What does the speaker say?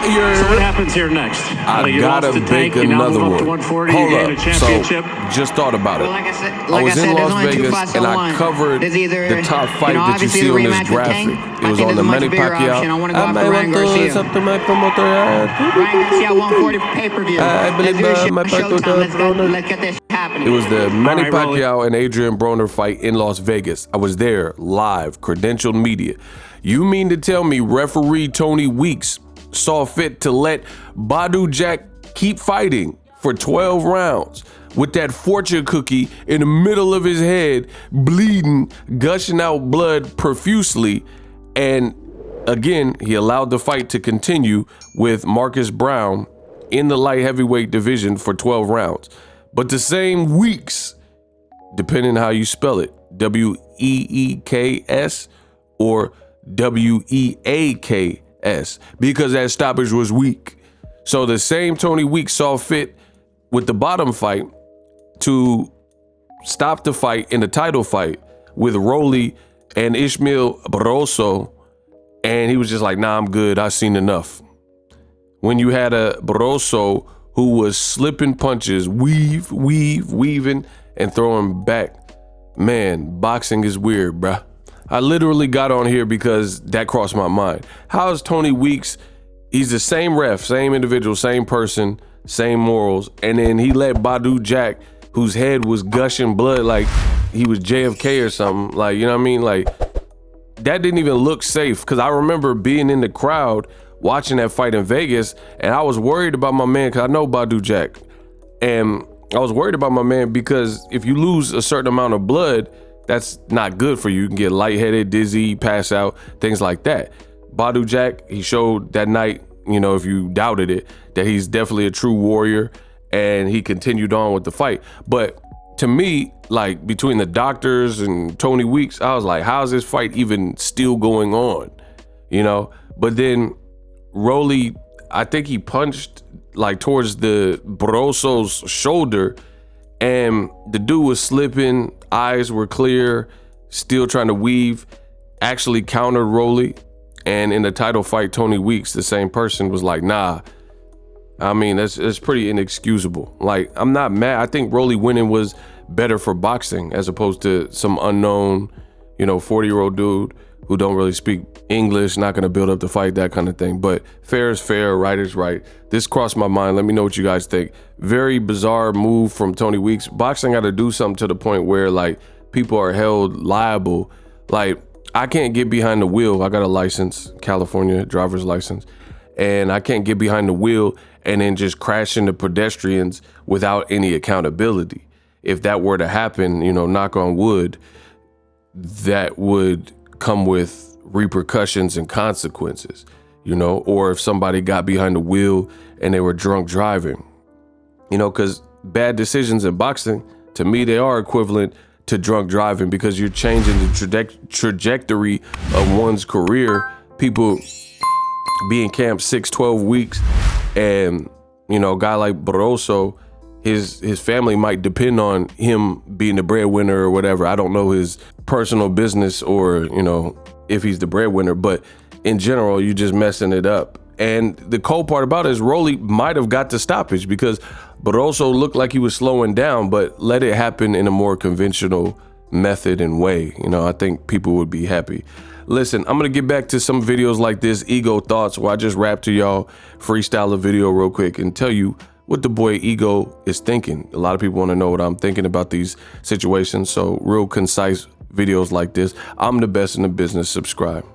So what happens here next? I gotta bake another one. Hold up. So, just thought about it. I was in Las Vegas and I covered the top fight that you see on this graphic. It was on the Manny Pacquiao. I want to go for Ryan Garcia. Ryan Garcia 140 pay-per-view. Let's get this happening. It was the Manny Pacquiao and Adrian Broner fight in Las Vegas. I was there live, credentialed media. You mean to tell me referee Tony Weeks saw fit to let Badou Jack keep fighting for 12 rounds with that fortune cookie in the middle of his head, bleeding, gushing out blood profusely, and again, he allowed the fight to continue with Marcus Brown in the light heavyweight division for 12 rounds. But the same Weeks, depending how you spell it, W-E-E-K-S or W-E-A-K-S, because that stoppage was weak. So the same Tony Weeks saw fit with the bottom fight to stop the fight in the title fight with Rollie and Ishmael Barosso, and he was just like, nah, I'm good, I've seen enough. When you had a Barosso who was slipping punches, weaving, and throwing back, man, boxing is weird, bruh. I literally got on here because that crossed my mind. How is Tony Weeks, he's the same ref, same individual, same person, same morals, and then he let Badou Jack, whose head was gushing blood like he was JFK or something, like, you know what I mean? Like, that didn't even look safe, because I remember being in the crowd watching that fight in Vegas, and I was worried about my man, because I know Badou Jack, and I was worried about my man because if you lose a certain amount of blood, that's not good for you. You can get lightheaded, dizzy, pass out, things like that. Badou Jack, he showed that night, you know, if you doubted it, that he's definitely a true warrior, and he continued on with the fight. But to me, like, between the doctors and Tony Weeks, I was like, how's this fight even still going on? You know? But then Rollie, I think he punched like towards the Barosso's shoulder, and the dude was slipping, eyes were clear, still trying to weave, actually countered Rollie. And in the title fight, Tony Weeks, the same person, was like, nah, I mean, that's pretty inexcusable. Like, I'm not mad. I think Rollie winning was better for boxing as opposed to some unknown, you know, 40-year-old dude who don't really speak English, not gonna build up the fight, that kind of thing. But fair is fair, right is right. This crossed my mind. Let me know what you guys think. Very bizarre move from Tony Weeks. Boxing got to do something to the point where, like, people are held liable. Like, I can't get behind the wheel. I got a license, California driver's license, and I can't get behind the wheel and then just crash into pedestrians without any accountability. If that were to happen, you know, knock on wood, that would come with repercussions and consequences, you know, or if somebody got behind the wheel and they were drunk driving, you know, because bad decisions in boxing, to me, they are equivalent to drunk driving, because you're changing the trajectory of one's career. People be in camp 6-12 weeks, and, you know, a guy like Barosso, his family might depend on him being the breadwinner or whatever. I don't know his personal business or, you know, if he's the breadwinner, but in general, you're just messing it up. And the cold part about it is Rollie might have got the stoppage, because Barosso looked like he was slowing down, but let it happen in a more conventional method and way. You know, I think people would be happy. Listen, I'm gonna get back to some videos like this, Ego Thoughts, where I just rap to y'all, freestyle a video real quick and tell you what the boy Ego is thinking. A lot of people want to know what I'm thinking about these situations, so real concise videos like this. I'm the best in the business. Subscribe.